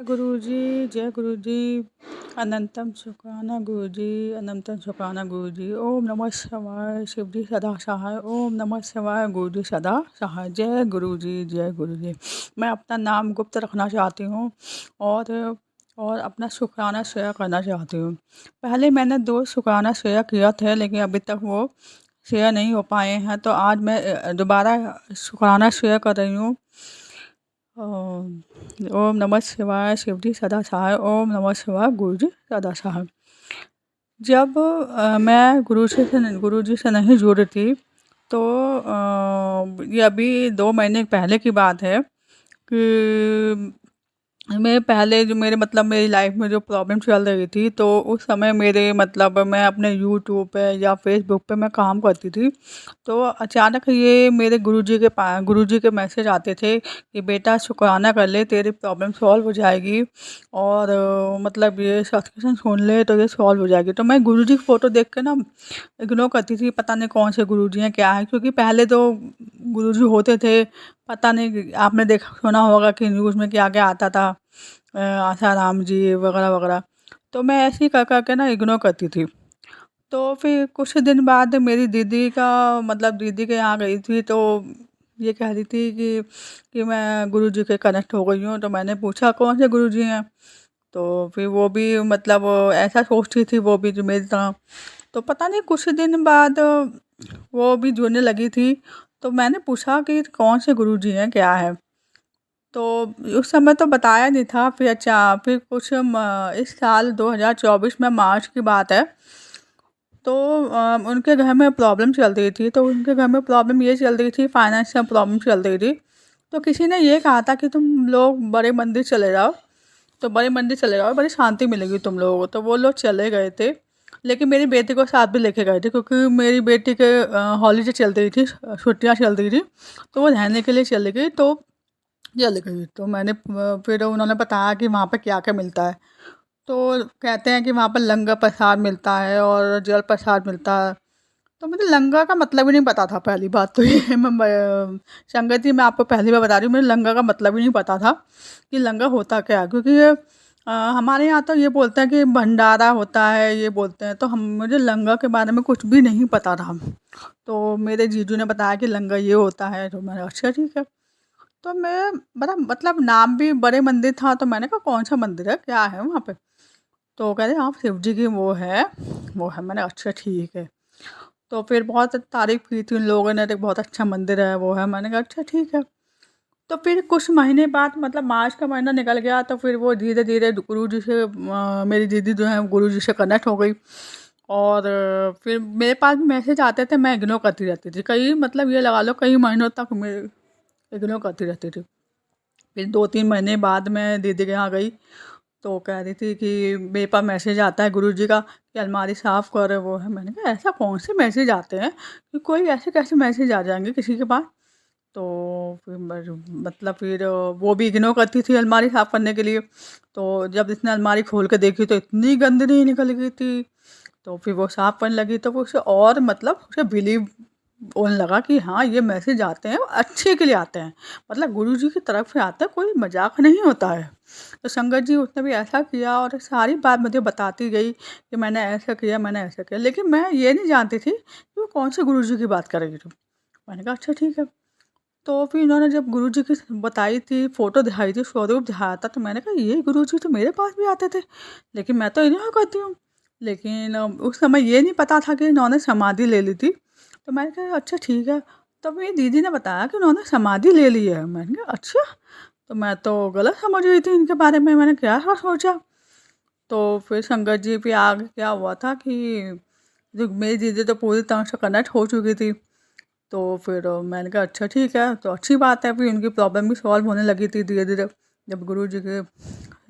गुरुजी, जय गुरुजी। अनंतम शुक्राना गुरुजी, अनंतम शुक्राना गुरुजी। ओम नमः शिवाय, शिवजी सदा सहाय। ओम नमः शिवाय, गुरुजी सदा सहाय। जय गुरुजी, जय गुरुजी। मैं अपना नाम गुप्त रखना चाहती हूँ और अपना शुक्राना शेयर करना चाहती हूँ। पहले मैंने 2 शुक्राना शेयर किया थे, लेकिन अभी तक वो शेयर नहीं हो पाए हैं, तो आज मैं दोबारा शुक्राना शेयर कर रही हूँ। ओम नमः शिवाय, शिवजी सदा सहाय। ओम नमः शिवाय, गुरुजी सदा सहाय। जब मैं गुरुजी से नहीं जुड़ी थी, तो ये अभी 2 महीने पहले की बात है कि मैं पहले जो मेरी लाइफ में जो प्रॉब्लम चल रही थी, तो उस समय मैं अपने यूट्यूब पे या फेसबुक पे मैं काम करती थी। तो अचानक ये मेरे गुरुजी के मैसेज आते थे कि बेटा शुक्राना कर ले, तेरी प्रॉब्लम सॉल्व हो जाएगी और ये सत्संग सुन ले तो ये सॉल्व हो जाएगी। तो मैं गुरुजी की फ़ोटो देख के ना इग्नोर करती थी, पता नहीं कौन से गुरुजी हैं, क्या है, क्योंकि पहले तो गुरुजी होते थे, पता नहीं आपने देखा सुना होगा कि न्यूज़ में क्या-क्या आता था, आसाराम जी वगैरह वगैरह। तो मैं ऐसे ही कर के ना इग्नोर करती थी। तो फिर कुछ दिन बाद मेरी दीदी के यहाँ गई थी, तो ये कह रही थी कि मैं गुरुजी के कनेक्ट हो गई हूँ। तो मैंने पूछा कौन से गुरुजी हैं? तो फिर वो भी ऐसा सोचती थी, वो भी जो मेरी तरह। तो पता नहीं कुछ दिन बाद वो भी जुड़ने लगी थी। तो मैंने पूछा कि कौन से गुरुजी हैं, क्या है? तो उस समय तो बताया नहीं था। फिर इस साल 2024 में मार्च की बात है। तो उनके घर में प्रॉब्लम चल रही थी। तो उनके घर में प्रॉब्लम ये चल रही थी, फाइनेंशियल प्रॉब्लम चल रही थी। तो किसी ने ये कहा था कि तुम लोग बड़े मंदिर चले जाओ, तो बड़े मंदिर चले जाओ, बड़ी शांति मिलेगी तुम लोगों को। तो वो लोग चले गए थे, लेकिन मेरी बेटी को साथ भी लेके गए थे, क्योंकि मेरी बेटी के हॉलीडे चल रही थी, छुट्टियाँ चल रही थी। तो वो रहने के लिए चली गई। तो चली गई। तो फिर उन्होंने बताया कि वहाँ पे क्या-क्या मिलता है। तो कहते हैं कि वहाँ पर लंगर प्रसाद मिलता है और जल प्रसाद मिलता है। तो मुझे लंगर का मतलब ही नहीं पता था, पहली बात तो ये संगत जी, मैं आपको पहली बार बता रही हूँ, मुझे लंगर का मतलब ही नहीं पता था कि लंगर होता क्या है, क्योंकि हमारे यहाँ तो ये बोलते हैं कि भंडारा होता है, ये बोलते हैं। तो हम मुझे लंगर के बारे में कुछ भी नहीं पता था। तो मेरे जीजू ने बताया कि लंगर ये होता है, तो मैंने अच्छा ठीक है। तो मैं नाम भी बड़े मंदिर था, तो मैंने कहा कौन सा मंदिर है, क्या है वहाँ पे? तो कह रहे हाँ शिव जी की वो है। मैंने अच्छा ठीक है। तो फिर बहुत तारीफ़ की थी उन लोगों ने, तो बहुत अच्छा मंदिर है, वो है। मैंने कहा अच्छा ठीक है। तो फिर कुछ महीने बाद मार्च का महीना निकल गया, तो फिर वो धीरे-धीरे गुरुजी से मेरी दीदी जो है गुरुजी से कनेक्ट हो गई। और फिर मेरे पास भी मैसेज आते थे, मैं इग्नोर करती रहती थी। ये लगा लो कई महीनों तक मैं इग्नोर करती रहती थी। फिर 2-3 महीने बाद मैं दीदी के यहाँ गई, तो कह रही थी कि मेरे पास मैसेज आता है गुरुजी का कि अलमारी साफ़ कर, वो है। मैंने कहा ऐसा कौन से मैसेज आते हैं कि कोई ऐसे कैसे मैसेज आ जाएँगे किसी के पास? तो फिर वो भी इग्नोर करती थी अलमारी साफ़ करने के लिए। तो जब इसने अलमारी खोल के देखी, तो इतनी गंदगी निकल गई थी। तो फिर वो साफ़ करने लगी, तो वो उसे बिलीव होने लगा कि हाँ, ये मैसेज आते हैं, वो अच्छे के लिए आते हैं। गुरुजी की तरफ से आते हैं, कोई मज़ाक नहीं होता है। तो संगत जी उसने भी ऐसा किया और सारी बात मुझे बताती गई कि मैंने ऐसा किया, मैंने ऐसा किया। लेकिन मैं ये नहीं जानती थी कि वो कौन से गुरुजी की बात कर रही थी। मैंने कहा अच्छा ठीक है। तो फिर इन्होंने जब गुरुजी की बताई थी, फ़ोटो दिखाई थी, स्वरूप दिखाया था, तो मैंने कहा ये गुरुजी तो मेरे पास भी आते थे, लेकिन मैं तो इन्हीं को करती हूँ। लेकिन उस समय ये नहीं पता था कि इन्होंने समाधि ले ली थी। तो मैंने कहा अच्छा ठीक है। तब मेरी दीदी ने बताया कि उन्होंने समाधि ले ली है। मैंने कहा अच्छा! तो मैं तो गलत समझ रही थी इनके बारे में, मैंने क्या सोचा। तो फिर संगत जी फिर आगे क्या हुआ था कि जो मेरी दीदी तो पूरी तरह से कनेक्ट हो चुकी थी। तो फिर मैंने कहा अच्छा ठीक है, तो अच्छी बात है। फिर उनकी प्रॉब्लम भी सॉल्व होने लगी थी धीरे-धीरे, जब गुरुजी के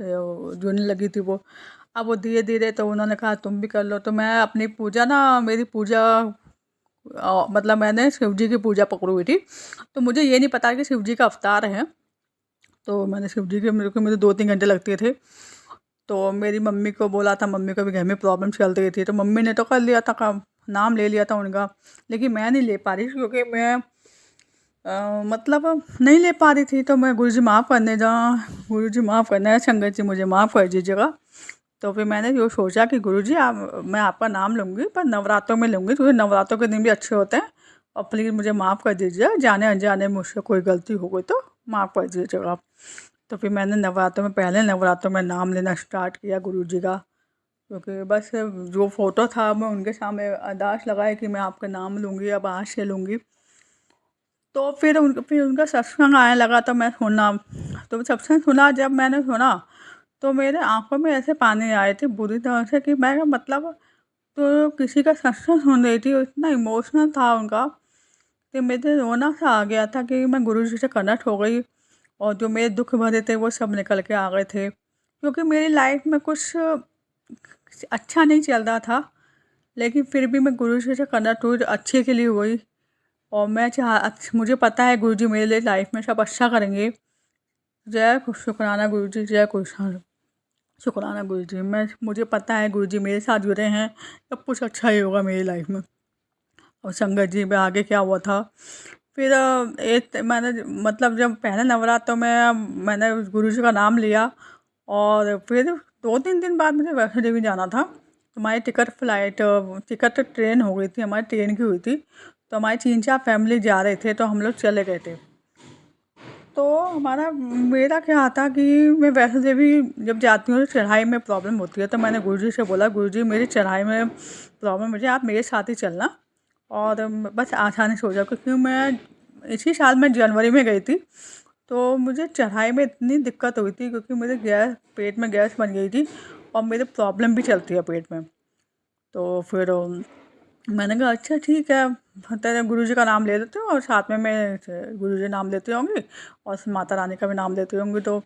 जुड़ने लगी थी वो। अब वो धीरे-धीरे तो उन्होंने कहा तुम भी कर लो। तो मैं अपनी पूजा ना मेरी पूजा मैंने शिव जी की पूजा पकड़ी हुई थी। तो मुझे ये नहीं पता कि शिव जी का अवतार है। तो मैंने शिव जी के मुझे 2-3 घंटे लगते थे। तो मेरी मम्मी को बोला था, मम्मी को भी घर में प्रॉब्लम चल रही थी, तो मम्मी ने तो कर लिया था काम, नाम ले लिया था उनका। लेकिन मैं नहीं ले पा रही, क्योंकि मैं मतलब नहीं ले पा रही थी, तो मैं गुरुजी माफ़ करने जाऊँ, गुरुजी माफ़ करना है, संगत जी मुझे माफ़ कर दीजिएगा। तो फिर मैंने जो सोचा कि गुरुजी आप, मैं आपका नाम लूँगी पर नवरात्रों में लूँगी, क्योंकि नवरात्रों के दिन भी अच्छे होते हैं, और प्लीज़ मुझे माफ़ कर दीजिए, जाने अनजाने मुझसे कोई गलती हो गई तो माफ़ कर दीजिएगा आप। तो फिर मैंने नवरात्रों में, पहले नवरात्रों में नाम लेना स्टार्ट किया गुरुजी का, क्योंकि बस जो फ़ोटो था मैं उनके सामने अरदास लगाई कि मैं आपका नाम लूँगी, अब आज से लूँगी। तो फिर उनका सत्संग आने लगा, तो मैं सुना, तो सत्संग सुना, जब मैंने सुना तो मेरे आँखों में ऐसे पानी आए थे बुरी तरह से, कि मैं मतलब, तो किसी का सत्संग सुन रही थी, इतना इमोशनल था उनका कि मुझे रोना सा आ गया था, कि मैं गुरुजी से कनेक्ट हो गई, और जो मेरे दुख भरे थे वो सब निकल के आ गए थे, क्योंकि मेरी लाइफ में कुछ अच्छा नहीं चल रहा था, लेकिन फिर भी मैं गुरुजी से कनेक्ट हुई, अच्छे के लिए हुई, और मैं मुझे पता है गुरुजी मेरे लिए लाइफ में सब अच्छा करेंगे। शुक्राना गुरुजी, जय कृष्ण, शुक्राना गुरुजी। मुझे पता है गुरुजी मेरे साथ जुड़े हैं, सब कुछ अच्छा ही होगा मेरी लाइफ में। और संगत जी में आगे क्या हुआ था, फिर एक मैंने, मतलब जब पहले नवरात्रों में मैंने गुरुजी का नाम लिया, और फिर 2-3 दिन बाद मुझे वैष्णो देवी जाना था, तो हमारी टिकट ट्रेन हो गई थी, हमारी ट्रेन की हुई थी, तो हमारी 3-4 फैमिली जा रहे थे, तो हम लोग चले गए थे। तो मेरा क्या था कि मैं वैष्णो देवी जब जाती हूँ तो चढ़ाई में प्रॉब्लम होती है, तो मैंने गुरुजी से बोला, गुरुजी मेरी चढ़ाई में प्रॉब्लम, मुझे आप मेरे साथ ही चलना, और बस आसानी से हो जाए, क्योंकि मैं इसी साल मैं जनवरी में गई थी, तो मुझे चढ़ाई में इतनी दिक्कत हुई थी, क्योंकि मुझे पेट में गैस बन गई थी, और मेरे प्रॉब्लम भी चलती है पेट में। तो फिर मैंने कहा अच्छा ठीक है, तेरे गुरुजी का नाम ले लेती हूँ, और साथ में मैं गुरुजी नाम लेती होंगी, और माता रानी का भी नाम लेती होंगी। तो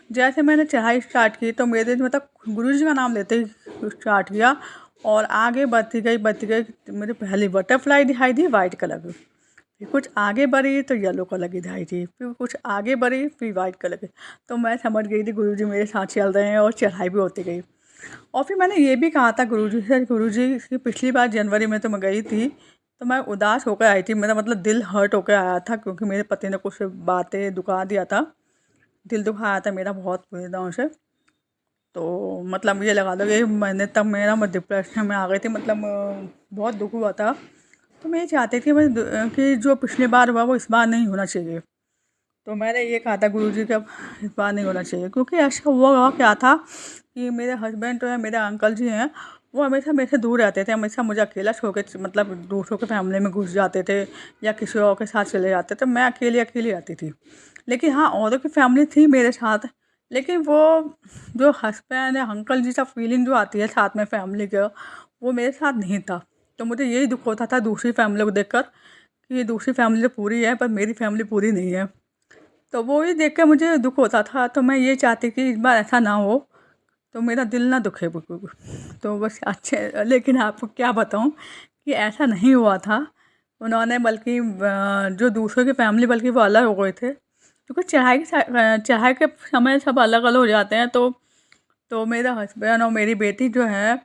जैसे मैंने चढ़ाई स्टार्ट की, तो मेरे मतलब गुरुजी का नाम लेते ही स्टार्ट किया, और आगे बढ़ती गई, मुझे पहली बटरफ्लाई दिखाई दी वाइट कलर की, फिर कुछ आगे बढ़ी तो येलो कलर की दिखाई दी, फिर कुछ आगे बढ़ी फिर वाइट कलर की, तो मैं समझ गई थी गुरुजी मेरे साथ चल रहे हैं, और चढ़ाई भी होती गई। और फिर मैंने ये भी कहा था गुरुजी से, गुरुजी की पिछली बार जनवरी में तो मैं गई थी, तो मैं उदास होकर आई थी, मेरा मतलब दिल हर्ट होकर आया था, क्योंकि मेरे पति ने कुछ बातें दुखा दिया था, दिल दुखाया था मेरा बहुत बुरी तरह से। तो मतलब ये लगा लो कि मैंने तब मेरा मैं डिप्रेशन में आ गई थी, मतलब बहुत दुख हुआ था। तो मैं ये चाहती थी कि जो पिछली बार हुआ वो इस बार नहीं होना चाहिए। तो मैंने ये कहा था गुरुजी का इस बार नहीं होना चाहिए, क्योंकि ऐसा हुआ क्या था कि मेरे हस्बैंड जो है, मेरे अंकल जी हैं, वो हमेशा मेरे से दूर रहते थे, हमेशा मुझे अकेला छोड़ के, मतलब दूसरों के फैमिली में घुस जाते थे, या किसी और के साथ चले जाते थे, मैं अकेली अकेली रहती थी। लेकिन हाँ, औरों की फैमिली थी मेरे साथ, लेकिन वो जो हस्बैंड या अंकल जी सा फीलिंग जो आती है साथ में फैमिली का, वो मेरे साथ नहीं था। तो मुझे यही दुख होता था दूसरी फैमिली को देखकर, कि दूसरी फैमिली तो पूरी है पर मेरी फैमिली पूरी नहीं है। तो वो ही देख के मुझे दुख होता था, तो मैं ये चाहती कि इस बार ऐसा ना हो, तो मेरा दिल ना दुखे बिल्कुल भी। तो बस अच्छे, लेकिन आपको क्या बताऊँ कि ऐसा नहीं हुआ था। उन्होंने बल्कि जो दूसरों की फैमिली, बल्कि वो अलग हो गए थे, क्योंकि चढ़ाई के समय सब अलग अलग हो जाते हैं। तो मेरा हस्बैंड और मेरी बेटी जो है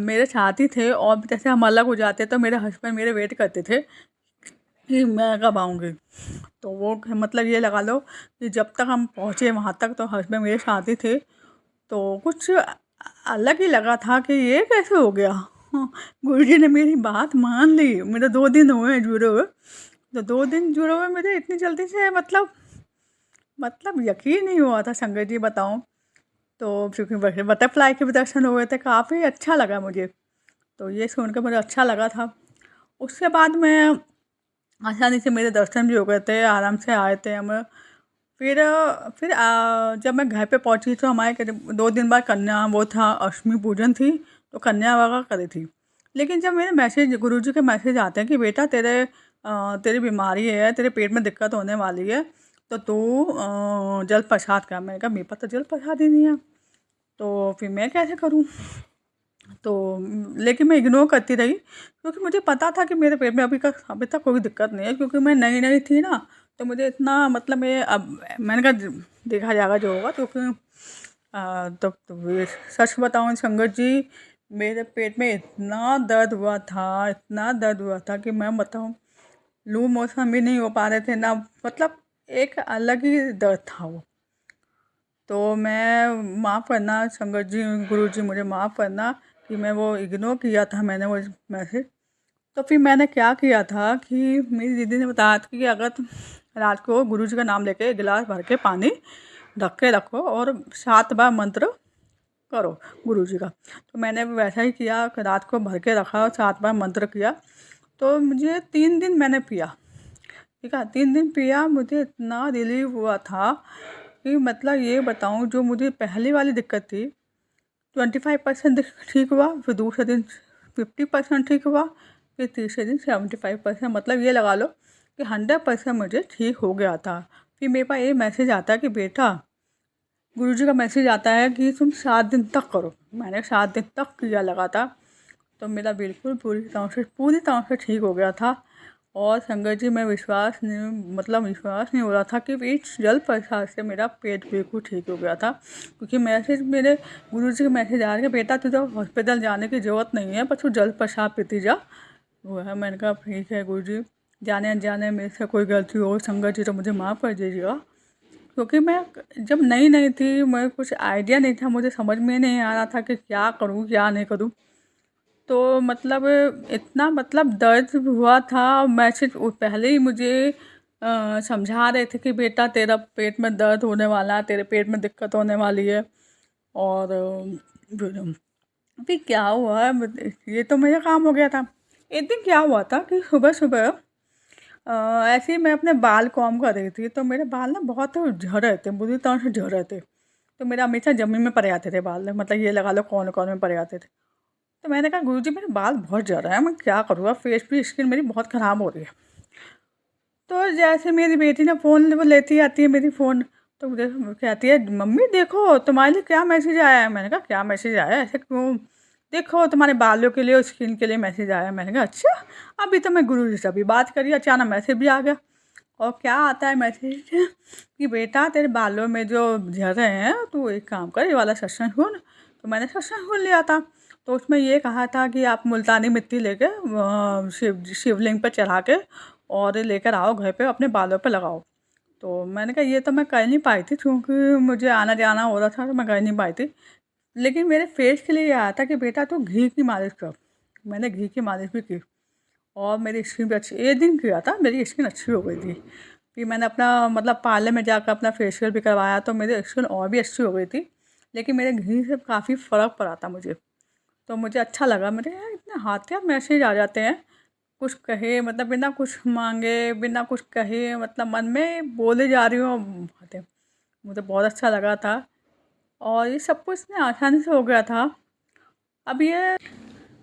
मेरे साथ ही थे, और जैसे हम अलग हो जाते तो मेरे हस्बैंड मेरे वेट करते थे कि मैं कब आऊँगी। तो वो मतलब ये लगा लो कि जब तक हम पहुँचे वहाँ तक, तो हस्बैंड मेरे साथ ही थे। तो कुछ अलग ही लगा था कि ये कैसे हो गया। गुरुजी ने मेरी बात मान ली, मेरे 2 दिन हुए हैं जुड़े हुए। तो 2 दिन जुड़े हुए मुझे इतनी जल्दी से, मतलब यकीन नहीं हुआ था संगत जी बताऊँ। तो क्योंकि बटरफ्लाई के भी दर्शन हुए थे, काफ़ी अच्छा लगा मुझे। तो ये सुनकर मुझे अच्छा लगा था। उसके बाद मैं आसानी से मेरे दर्शन भी हो गए थे, आराम से आए थे हम। फिर जब मैं घर पे पहुंची, तो हमारे करीब 2 दिन बाद कन्या वो था, अष्टमी पूजन थी, तो कन्या वगैरह करी थी। लेकिन जब मेरे मैसेज, गुरुजी के मैसेज आते हैं कि बेटा तेरी बीमारी है, तेरे पेट में दिक्कत होने वाली है, तो तू जल प्रसाद कर। मैंने कहा मेरे पास तो जल प्रसाद ही नहीं है, तो फिर मैं कैसे करूँ। तो लेकिन मैं इग्नोर करती रही, क्योंकि मुझे पता था कि मेरे पेट में अभी तक कोई दिक्कत नहीं है, क्योंकि मैं नई नई थी ना। तो मुझे इतना मतलब अब मैंने कहा देखा जाएगा जो होगा, क्योंकि तो ये सच बताऊँ संगत जी, मेरे पेट में इतना दर्द हुआ था, इतना दर्द हुआ था कि मैं बताऊँ। लूज मोशन भी नहीं हो पा रहे थे ना, मतलब एक अलग ही दर्द था वो। तो मैं माफ़ करना संगत जी, गुरु जी, मुझे माफ़ करना कि मैं वो इग्नोर किया था मैंने वो मैसेज। तो फिर मैंने क्या किया था कि मेरी दीदी ने बताया था कि अगर तुम रात को गुरु जी का नाम लेके एक गिलास भर के पानी ढक के रखो और 7 बार मंत्र करो गुरु जी का। तो मैंने भी वैसा ही किया कि रात को भर के रखा और 7 बार मंत्र किया। तो मुझे 3 दिन मैंने पिया, ठीक है, 3 दिन पिया, मुझे इतना रिलीफ हुआ था कि मतलब ये बताऊँ, जो मुझे पहली वाली दिक्कत थी 25% ठीक हुआ, फिर दूसरे दिन 50% ठीक हुआ, फिर तीसरे दिन 75%, मतलब ये लगा लो कि 100% मुझे ठीक हो गया था। फिर मेरे पास ये मैसेज आता है कि बेटा, गुरुजी का मैसेज आता है कि तुम 7 दिन तक करो। मैंने 7 दिन तक किया लगातार, तो मेरा बिल्कुल पूरी तरह से ठीक हो गया था। और संगत जी, मैं विश्वास नहीं हो रहा था कि इस जल प्रसाद से मेरा पेट बिल्कुल ठीक हो गया था। क्योंकि मैसेज मेरे गुरुजी का मैसेज आ रहा है, बेटा तुझे हॉस्पिटल जाने की ज़रूरत नहीं है, बस तू जल प्रसाद पीती जा। वो है, मैंने कहा ठीक है गुरुजी, जाने अनजाने मेरे से कोई गलती हो संगत जी तो मुझे माफ़ कर दीजिएगा। क्योंकि मैं जब नई नई थी, मैं कुछ आइडिया नहीं था, मुझे समझ में नहीं आ रहा था कि क्या करूँ क्या नहीं करूँ। तो मतलब इतना मतलब दर्द हुआ था। मैसेज पहले ही मुझे समझा रहे थे कि बेटा तेरा पेट में दर्द होने वाला है, तेरे पेट में दिक्कत होने वाली है। और फिर क्या हुआ, ये तो मेरा काम हो गया था। एक दिन क्या हुआ था कि सुबह सुबह ऐसे ही मैं अपने बाल कॉम कर रही थी, तो मेरे बाल ना बहुत झड़ रहे थे, बुरी तरह से झड़ रहे थे। तो मेरा हमेशा ज़मीन में पड़े जाते थे बाल, मतलब ये लगा लो कौन कौन में पड़े जाते थे। तो मैंने कहा गुरुजी मेरे बाल बहुत झड़ रहे हैं, मैं क्या करूँगा, फेस की स्किन मेरी बहुत ख़राब हो रही है। तो जैसे मेरी बेटी ने फ़ोन वो लेती आती है मेरी फ़ोन, तो मुझे कहती है मम्मी देखो तुम्हारे लिए क्या मैसेज आया है। मैंने कहा क्या मैसेज आया है, ऐसे क्यों? देखो तुम्हारे बालों के लिए और स्किन के लिए मैसेज आया है। मैंने कहा अच्छा, अभी तो मैं गुरुजी से अभी बात करी, अचानक मैसेज भी आ गया। और क्या आता है मैसेज कि बेटा तेरे बालों में जो झड़ रहे हैं, तो एक काम कर, ये वाला सत्संग सुन। तो मैंने सत्संग सुन लिया था। तो उसमें ये कहा था कि आप मुल्तानी मिट्टी लेके शिवलिंग पर चढ़ा के और लेकर आओ घर पे, अपने बालों पे लगाओ। तो मैंने कहा ये तो मैं कर नहीं पाई थी, क्योंकि मुझे आना जाना हो रहा था, तो मैं कर नहीं पाई थी। लेकिन मेरे फेस के लिए ये आया था कि बेटा तू घी की मालिश कर। मैंने घी की मालिश भी की और मेरी स्किन भी अच्छी, एक दिन किया था, मेरी स्किन अच्छी हो गई थी। फिर मैंने अपना मतलब पार्लर में जाकर अपना फेशियल भी करवाया, तो मेरी स्किन और भी अच्छी हो गई थी। लेकिन मेरे घी से काफ़ी फ़र्क पड़ा था मुझे। तो मुझे अच्छा लगा, मेरे यार इतने हाथ मैसेज आ जाते हैं, कुछ कहे मतलब बिना कुछ मांगे, बिना कुछ कहे, मतलब मन में बोले जा रही हूँ बातें। मुझे बहुत अच्छा लगा था और ये सब कुछ इतनी आसानी से हो गया था। अब ये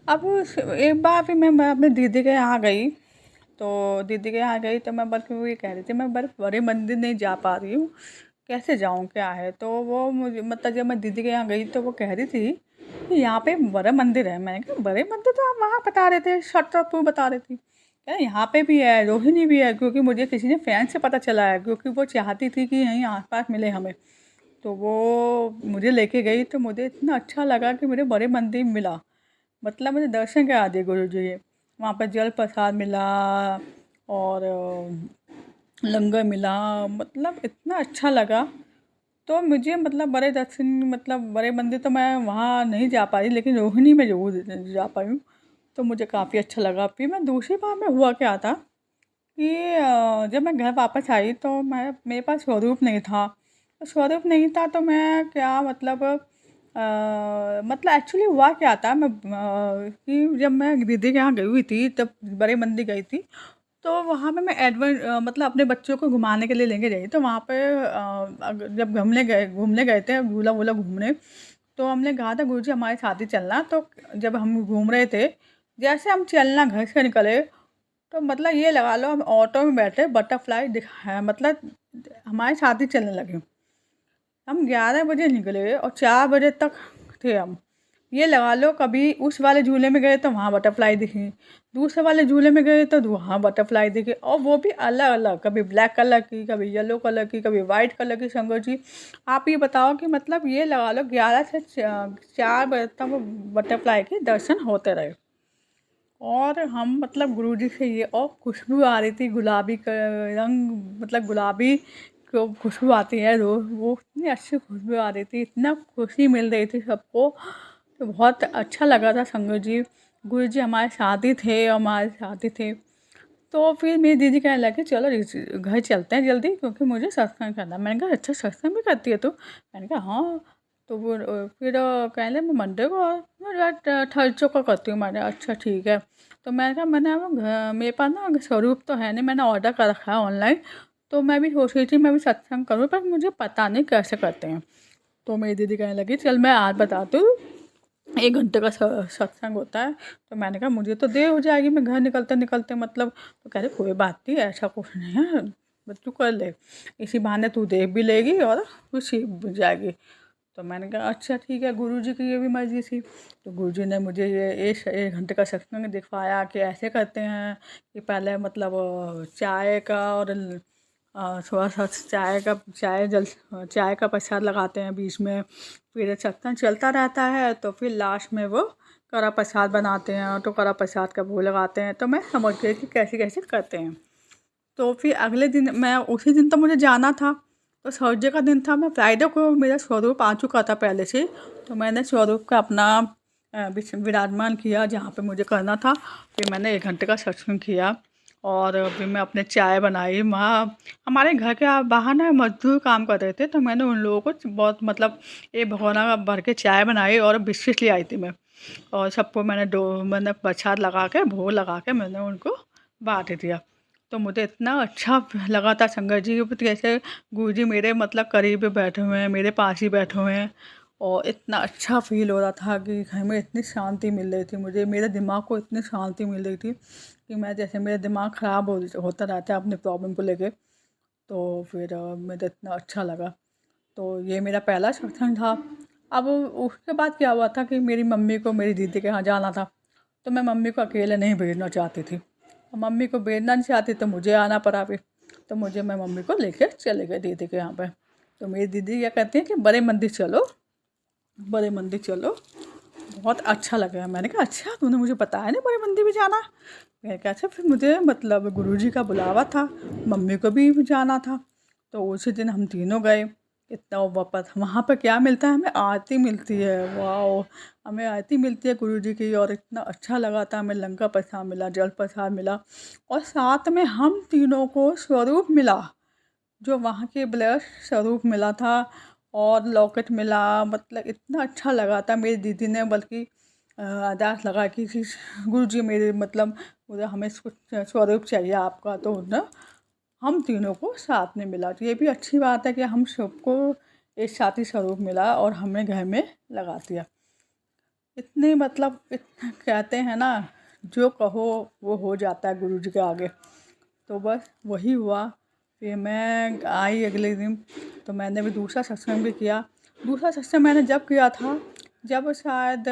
अब एक बार फिर मैं अपनी दीदी के यहाँ गई, तो दीदी के यहाँ गई तो मैं बल्कि वो ये कह रही थी मैं बड़े मंदिर नहीं जा पा रही हूँ, कैसे जाऊँ क्या है। तो वो मुझे मतलब जब मैं दीदी के यहाँ गई तो वो कह रही थी कि यहाँ पे बड़े मंदिर है। मैंने कहा बड़े मंदिर तो आप वहाँ बता रहे थे, छतरपुर बता रही थी, क्या यहाँ पे भी है, रोहिणी भी है, क्योंकि मुझे किसी ने फैन से पता चला है, क्योंकि वो चाहती थी कि यहीं आसपास मिले हमें। तो वो मुझे लेके गई, तो मुझे इतना अच्छा लगा कि मुझे बड़े मंदिर मिला, मतलब मुझे दर्शन करा दिए गुरु जी के। वहाँ पर जल प्रसाद मिला और लंगर मिला, मतलब इतना अच्छा लगा। तो मुझे मतलब बड़े दर्शन, मतलब बड़े मंदिर तो मैं वहाँ नहीं जा पाई, लेकिन रोहिणी में ज़रूर जा पाई हूँ। तो मुझे काफ़ी अच्छा लगा। फिर मैं दूसरी बार में हुआ क्या था कि जब मैं घर वापस आई तो मैं मेरे पास स्वरूप नहीं था। तो स्वरूप नहीं था तो मैं क्या मतलब एक्चुअली हुआ क्या था, मैं कि जब मैं दीदी के यहाँ गई हुई थी, तब बड़े मंदिर गई थी। तो वहाँ पे मैं मतलब अपने बच्चों को घुमाने के लिए लेके गई। तो वहाँ पे जब घूमने गए थे झूला वूला घूमने, तो हमने कहा था गुरुजी हमारे साथ ही चलना। तो जब हम घूम रहे थे, जैसे हम चलना घर से निकले, तो मतलब ये लगा लो हम ऑटो में बैठे, बटरफ्लाई दिखा मतलब हमारे साथ ही चलने लगे। हम 11 बजे निकले और 4 बजे तक थे हम। ये लगा लो कभी उस वाले झूले में गए तो वहाँ बटरफ्लाई दिखी, दूसरे वाले झूले में गए तो वहाँ बटरफ्लाई दिखे, और वो भी अलग अलग, कभी ब्लैक कलर की, कभी येलो कलर की, कभी वाइट कलर की। शंकर जी, आप ये बताओ कि मतलब ये लगा लो 11 से 4 बजे तक वो बटरफ्लाई के दर्शन होते रहे। और हम मतलब गुरुजी से ये और खुशबू आ रही थी गुलाबी का रंग, मतलब गुलाबी को खुशबू आती है रोज़, वो इतनी अच्छी खुशबू आ रही थी, इतना खुशी मिल रही थी सबको, तो बहुत अच्छा लगा था संगत जी। गुरुजी हमारे साथ ही थे और हमारे साथ ही थे। तो फिर मेरी दीदी कहने लगी चलो घर चलते हैं जल्दी, क्योंकि मुझे सत्संग करना है। मैंने कहा अच्छा सत्संग भी करती है तू? मैंने कहा हाँ। तो वो फिर कहने लगे मैं मंडे को और मैं थर्सडे को करती हूँ। मैंने अच्छा ठीक है। तो मैंने कहा मैंने अब मेरे पास ना स्वरूप तो है नहीं, मैंने ऑर्डर कर रखा है ऑनलाइन, तो मैं भी सोच रही थी मैं भी सत्संग करूँ, पर मुझे पता नहीं कैसे करते हैं। तो मेरी दीदी कहने लगी चल मैं आज बताती हूँ, 1 घंटे का सत्संग होता है। तो मैंने कहा मुझे तो देर हो जाएगी, मैं घर निकलते निकलते मतलब। तो कह रहे कोई बात नहीं, ऐसा कुछ नहीं है, बस तू कर ले, इसी बहाने तू देख भी लेगी और कुछ सीख भी जाएगी। तो मैंने कहा अच्छा ठीक है, गुरुजी की ये भी मर्ज़ी थी। तो गुरुजी ने मुझे ये 1 घंटे का सत्संग दिखवाया कि ऐसे करते हैं कि पहले मतलब चाय का और थोड़ा सा चाय का प्रसाद लगाते हैं बीच में, फिर सत्संग चलता रहता है, तो फिर लास्ट में वो कड़ा प्रसाद बनाते हैं, तो कड़ा प्रसाद का भोग लगाते हैं। तो मैं समझ गई कि कैसे कैसे करते हैं। तो फिर अगले दिन मैं उसी दिन तो मुझे जाना था, तो थर्सडे का दिन था, मैं फ्राइडे को मेरा स्वरूप आ चुका था पहले से। तो मैंने स्वरूप का अपना विराजमान किया जहाँ पे मुझे करना था। फिर मैंने 1 घंटे का सत्संग किया और फिर मैं अपने चाय बनाई। वहाँ हमारे घर के बाहर ना मजदूर काम कर रहे थे, तो मैंने उन लोगों को बहुत मतलब एक भगोना भर के चाय बनाई और बिस्किट ले आई थी मैं। और सबको मैंने प्रसाद लगा के भोग लगा के मैंने उनको बांट दिया। तो मुझे इतना अच्छा लगा था संगत जी कि कैसे गुरुजी मेरे मतलब करीब बैठे हुए हैं, मेरे पास ही बैठे हुए हैं, और इतना अच्छा फील हो रहा था कि घर में इतनी शांति मिल रही थी मुझे, मेरे दिमाग को इतनी शांति मिल रही थी कि मैं जैसे मेरा दिमाग ख़राब होता रहता है अपने प्रॉब्लम को लेके। तो फिर मुझे इतना अच्छा लगा। तो ये मेरा पहला सत्संग था। अब उसके बाद क्या हुआ था कि मेरी मम्मी को मेरी दीदी के यहाँ जाना था, तो मैं मम्मी को अकेले नहीं भेजना चाहती थी, और मम्मी को भेजना नहीं चाहती तो मुझे आना पड़ा फिर। तो मुझे मैं मम्मी को लेकर चले गए दीदी के यहाँ पे। तो मेरी दीदी क्या कहती है कि बड़े मंदिर चलो, बड़े मंदिर चलो, बहुत अच्छा लगा। मैंने कहा अच्छा तूने मुझे बताया नहीं बड़े मंदिर भी जाना। मैंने कहा अच्छा, फिर मुझे मतलब गुरुजी का बुलावा था, मम्मी को भी जाना था। तो उसी दिन हम तीनों गए। इतना वापस वहाँ पर क्या मिलता है, हमें आरती मिलती है, वाह, हमें आरती मिलती है गुरुजी की, और इतना अच्छा लगा था। हमें लंका प्रसाद मिला, जल प्रसाद मिला, और साथ में हम तीनों को स्वरूप मिला, जो वहाँ के ब्लश स्वरूप मिला था, और लॉकेट मिला। मतलब इतना अच्छा लगा था। मेरी दीदी ने बल्कि अरदास लगा कि गुरुजी मेरे मतलब मुझे हमें कुछ स्वरूप चाहिए आपका, तो ना हम तीनों को साथ में मिला। तो ये भी अच्छी बात है कि हम सबको एक साथ ही स्वरूप मिला और हमने घर में लगा दिया। इतने मतलब इतना कहते हैं ना, जो कहो वो हो जाता है गुरुजी के आगे। तो बस वही हुआ। फिर मैं आई अगले दिन, तो मैंने भी दूसरा सत्संग भी किया। दूसरा सत्संग मैंने जब किया था, जब शायद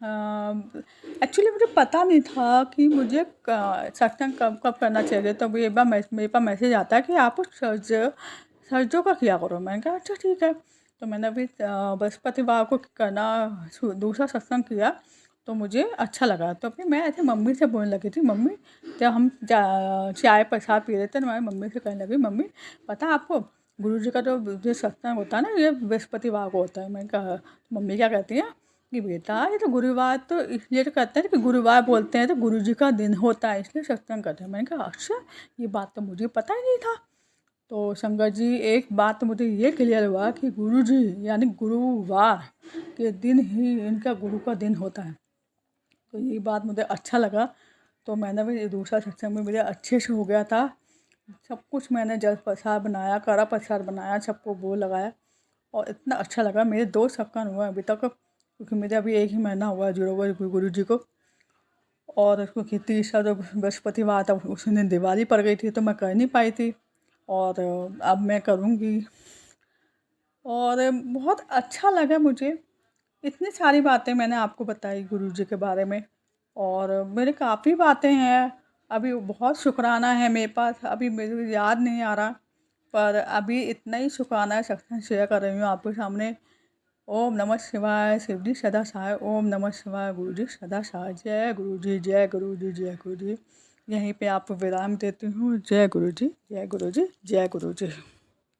एक्चुअली मुझे पता नहीं था कि मुझे सत्संग कब कब करना चाहिए। तो एक बार मेरे पास मैसेज आता है कि आप थर्सडे का किया करो। मैंने कहा अच्छा ठीक है। तो मैंने अभी बृहस्पतिवार को करना दूसरा सत्संग किया, तो मुझे अच्छा लगा। तो फिर मैं ऐसे मम्मी से बोलने लगी थी, मम्मी जब हम चाय प्रसाद पी रहे थे, तो मैं मम्मी से कहने लगी मम्मी पता है आपको गुरुजी का जो सत्संग होता है ना, ये बृहस्पतिवार को होता है। मैंने कहा मम्मी क्या कहती हैं कि बेटा ये तो गुरुवार, तो इसलिए तो कहते हैं कि गुरुवार बोलते हैं तो गुरुजी का दिन होता है, इसलिए सत्संग करते हैं। मैंने कहा अच्छा, ये बात तो मुझे पता ही नहीं था। तो संगत जी एक बात तो मुझे ये क्लियर हुआ कि गुरुजी यानी गुरुवार के दिन ही इनका गुरु का दिन होता है। तो ये बात मुझे अच्छा लगा। तो मैंने भी दूसरा सत्संग में मेरे अच्छे से हो गया था। सब कुछ मैंने जल प्रसाद बनाया, कड़ा प्रसाद बनाया, सबको वो लगाया, और इतना अच्छा लगा। मेरे 2 सत्संग हुआ अभी तक, क्योंकि मेरे अभी 1 ही महीना हुआ जुड़ा हुआ गुरु जी को। और क्योंकि तीसरा जो बृहस्पतिवार था उस दिन दिवाली पड़ गई थी, तो मैं कर नहीं पाई थी, और अब मैं करूँगी। और बहुत अच्छा लगा मुझे। इतनी सारी बातें मैंने आपको बताई गुरुजी के बारे में, और मेरे काफ़ी बातें हैं, अभी बहुत शुक्राना है मेरे पास, अभी मेरे याद नहीं आ रहा, पर अभी इतना ही शुक्राना है सत्संग शेयर कर रही हूँ आपके सामने। ओम नमः शिवाय शिवजी सदा सहाय। ओम नमः शिवाय गुरुजी सदा सहाय। जय गुरु जी, जय गुरु जी, जय गुरु जी। यहीं पे आपको विराम देती हूँ। जय गुरु जी, जय गुरु जी, जय गुरु जी।